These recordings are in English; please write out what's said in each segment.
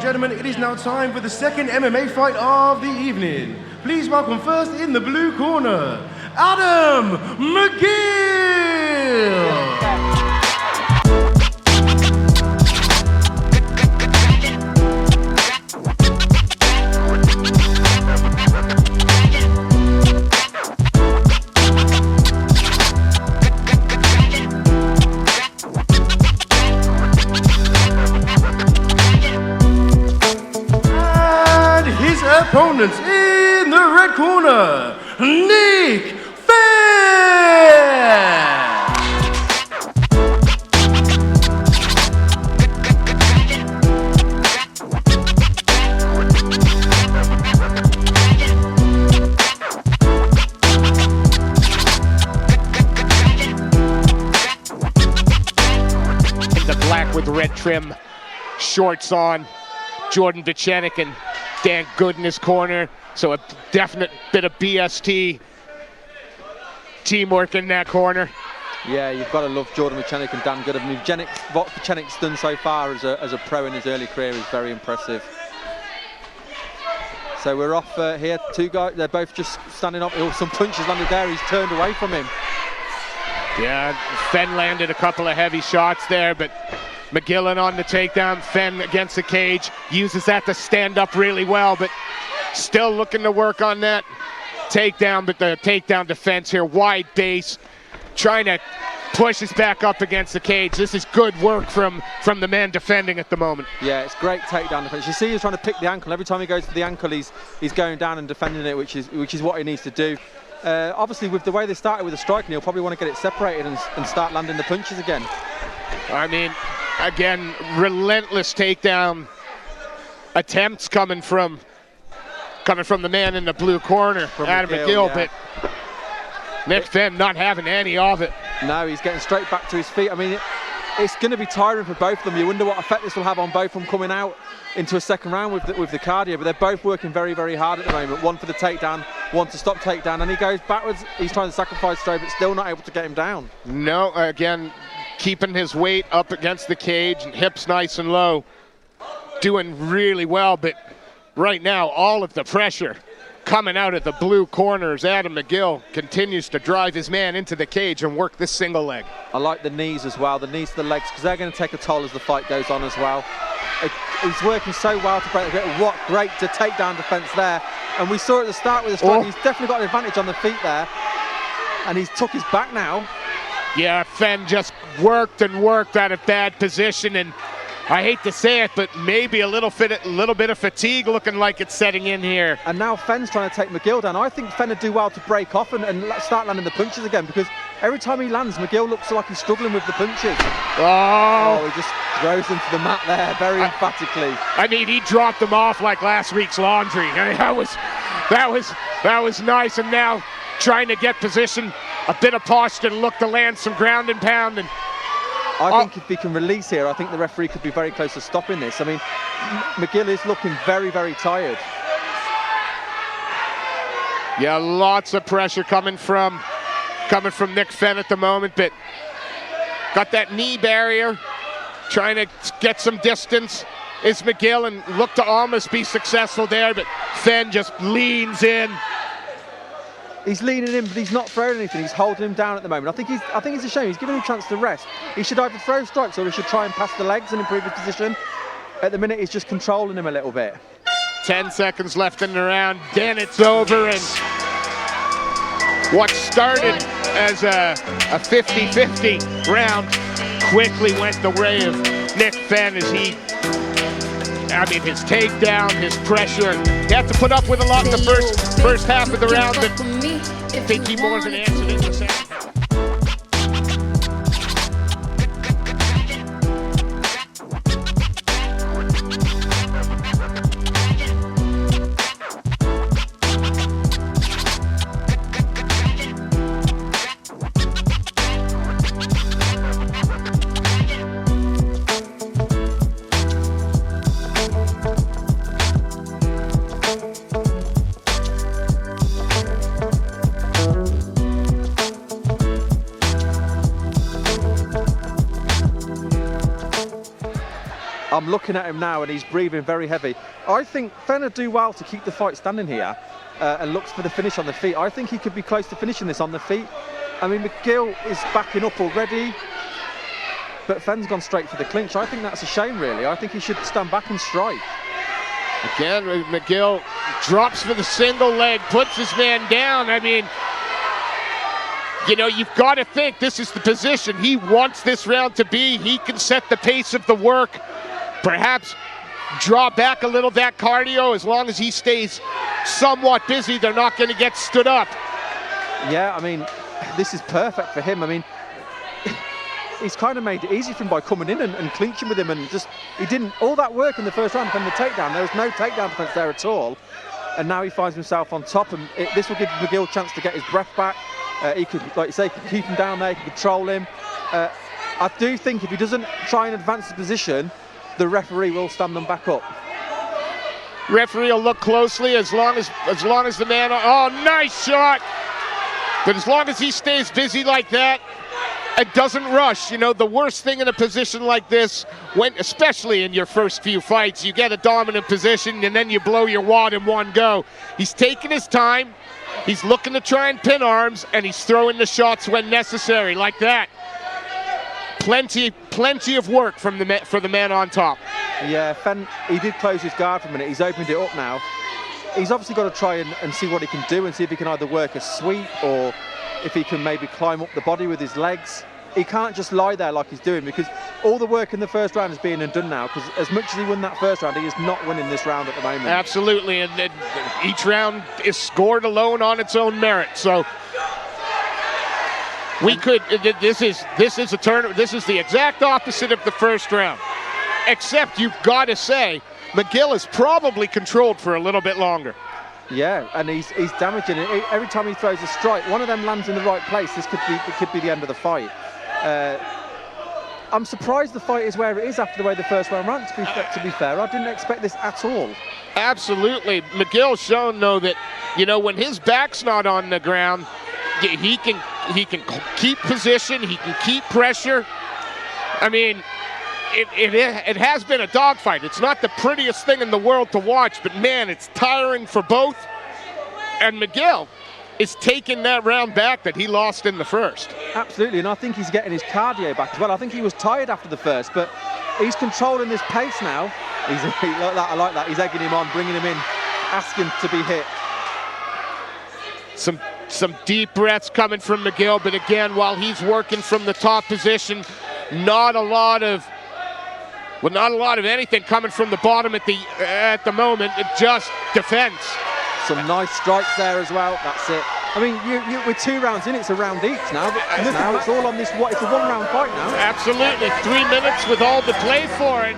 gentlemen, it is now time for the second MMA fight of the evening. Please welcome first in the blue corner, Adam McGill. Opponents in the red corner, Nick Fenn. The black with red trim, shorts on, Jordan Vichenik and Dan Good in his corner, so a definite bit of BST teamwork in that corner. Yeah, you've got to love Jordan Vichenik and Dan Good. I mean, what Vichenik's done so far as a pro in his early career is very impressive. So we're off here, two guys, they're both just standing up. Oh, some punches landed there, he's turned away from him. Yeah, Fenn landed a couple of heavy shots there, but McGill on the takedown, Fenn against the cage, uses that to stand up really well, but still looking to work on that takedown, but the takedown defense here, wide base, trying to push us back up against the cage. This is good work from the man defending at the moment. Yeah, it's great takedown defense. You see he's trying to pick the ankle. Every time he goes for the ankle, he's going down and defending it, which is what he needs to do. Obviously, with the way they started with the striking, he'll probably want to get it separated and start landing the punches again. I mean, again, relentless takedown attempts coming from the man in the blue corner, Adam McGill, yeah. But Nick Fenn not having any of it. No, he's getting straight back to his feet. I mean, it's going to be tiring for both of them. You wonder what effect this will have on both of them coming out into a second round with the cardio, but they're both working very, very hard at the moment. One for the takedown, one to stop takedown, and he goes backwards. He's trying to sacrifice throw, but still not able to get him down. No, again, keeping his weight up against the cage and hips nice and low, doing really well, but right now all of the pressure coming out of the blue corners. Adam McGill continues to drive his man into the cage and work this single leg. I like the knees as well, the knees to the legs, because they're going to take a toll as the fight goes on as well. He's working so well to break the grip. What great to takedown defense there. And we saw at the start with the strike, he's definitely got an advantage on the feet there. And he's took his back now. Yeah, Fenn just worked and worked out of bad position, and I hate to say it, but maybe a little bit of fatigue looking like it's setting in here. And now Fenn's trying to take McGill down. I think Fenn would do well to break off and start landing the punches again, because every time he lands, McGill looks like he's struggling with the punches. Oh, he just throws him to the mat there very emphatically. I mean, he dropped them off like last week's laundry. I mean, that was nice, and now trying to get position, a bit of posture, look to land some ground and pound. And I think if he can release here, I think the referee could be very close to stopping this. I mean, McGill is looking very, very tired. Yeah, lots of pressure coming from Nick Fenn at the moment, but got that knee barrier, trying to get some distance is McGill and look to almost be successful there, but Fenn just leans in. He's leaning in, but he's not throwing anything. He's holding him down at the moment. I think it's a shame. He's giving him a chance to rest. He should either throw strikes or he should try and pass the legs and improve his position. At the minute, he's just controlling him a little bit. 10 seconds left in the round. Then it's over, and what started as a 50-50 round quickly went the way of Nick Fenn as his takedown, his pressure. He had to put up with a lot in the first half of the round, but I think he more than answered in the second half. I'm looking at him now and he's breathing very heavy. I think Fenn would do well to keep the fight standing here and looks for the finish on the feet. I think he could be close to finishing this on the feet. I mean, McGill is backing up already, but Fenn's gone straight for the clinch. I think that's a shame, really. I think he should stand back and strike. Again, McGill drops for the single leg, puts his man down. I mean, you know, you've got to think this is the position he wants this round to be. He can set the pace of the work, perhaps draw back a little that cardio. As long as he stays somewhat busy, they're not going to get stood up. Yeah, I mean, this is perfect for him. I mean, he's kind of made it easy for him by coming in and clinching with him, and just, he didn't, all that work in the first round from the takedown, there was no takedown defense there at all, and now he finds himself on top, and this will give McGill a chance to get his breath back. He could, like you say, keep him down there, he can control him. I do think if he doesn't try and advance the position, the referee will stand them back up. Referee will look closely as long as the man, oh, nice shot! But as long as he stays busy like that, it doesn't rush. You know, the worst thing in a position like this, when, especially in your first few fights, you get a dominant position and then you blow your wad in one go. He's taking his time, he's looking to try and pin arms, and he's throwing the shots when necessary, like that. Plenty of work for the man on top. Yeah, Fenn, he did close his guard for a minute. He's opened it up now. He's obviously got to try and see what he can do, and see if he can either work a sweep or if he can maybe climb up the body with his legs. He can't just lie there like he's doing, because all the work in the first round is being undone now, because as much as he won that first round, he is not winning this round at the moment. Absolutely, and each round is scored alone on its own merit. So we could, this is a tournament, this is the exact opposite of the first round, except you've got to say McGill is probably controlled for a little bit longer. Yeah, and he's damaging it. Every time he throws a strike, one of them lands in the right place. It could be the end of the fight. I'm surprised the fight is where it is after the way the first round ran, to be fair. I didn't expect this at all. Absolutely. McGill's shown, though, that, you know, when his back's not on the ground, he can keep position, he can keep pressure. I mean, it has been a dogfight. It's not the prettiest thing in the world to watch, but man, it's tiring for both. And McGill is taking that round back that he lost in the first. Absolutely, and I think he's getting his cardio back as well. I think he was tired after the first, but he's controlling this pace now. I like that. He's egging him on, bringing him in, asking to be hit. Some deep breaths coming from McGill, but again, while he's working from the top position, not a lot of anything coming from the bottom at the moment. Just defense. Some nice strikes there as well. That's it. I mean, with 2 rounds in, it's a round each now. But now it's all on this. It's a 1-round fight now. Absolutely, 3 minutes with all to play for it.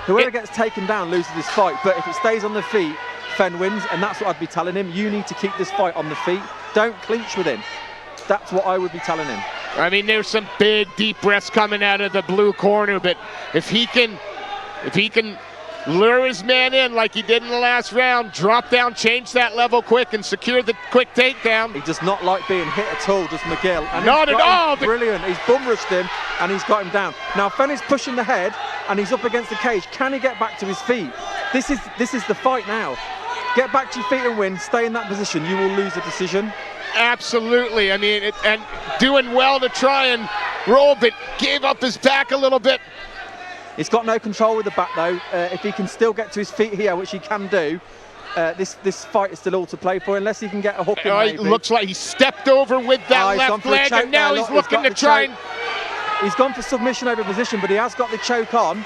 Whoever gets taken down loses this fight, but if it stays on the feet, Fenn wins, and that's what I'd be telling him. You need to keep this fight on the feet. Don't clinch with him. That's what I would be telling him. I mean, there's some big, deep breaths coming out of the blue corner, but if he can lure his man in like he did in the last round, drop down, change that level quick, and secure the quick takedown. He does not like being hit at all, does McGill. And not at all. Brilliant. He's bum rushed him, and he's got him down. Now Fenn is pushing the head, and he's up against the cage. Can he get back to his feet? This is the fight now. Get back to your feet and win. Stay in that position. You will lose the decision. Absolutely. I mean, and doing well to try and roll, but gave up his back a little bit. He's got no control with the back though. If he can still get to his feet here, which he can do, this fight is still all to play for, unless he can get a hook in. It looks like he stepped over with that left leg, and now he's looking to try and... He's gone for submission over position, but he has got the choke on.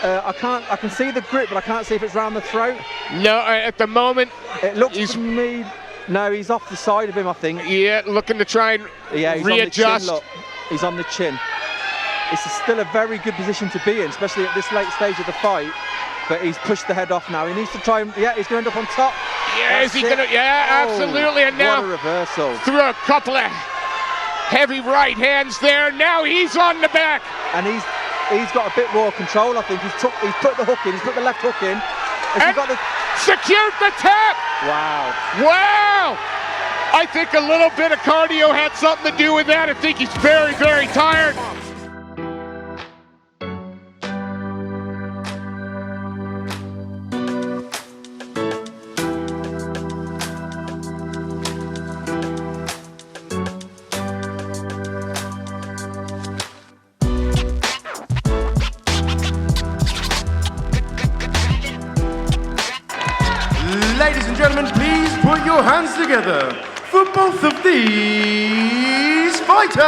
I can see the grip, but I can't see if it's round the throat. No, at the moment... It looks to me... No, he's off the side of him, I think. Yeah, looking to try and readjust. On the chin, he's on the chin. It's still a very good position to be in, especially at this late stage of the fight. But he's pushed the head off now. He needs to try and... Yeah, he's going to end up on top. Yeah, is he going to... Yeah, absolutely. And now... What a reversal. Through a couple of heavy right hands there. Now he's on the back. And he's got a bit more control, I think. He's put the hook in. He's put the left hook in. Secured the tap. Wow. I think a little bit of cardio had something to do with that. I think he's very, very tired. Ladies and gentlemen, please put your hands together for both of these fighters.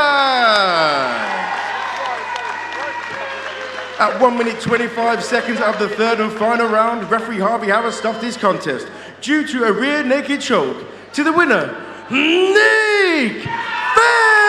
At 1 minute 25 seconds of the third and final round, referee Harvey Harris stopped this contest due to a rear naked choke to the winner, Nick Fenn.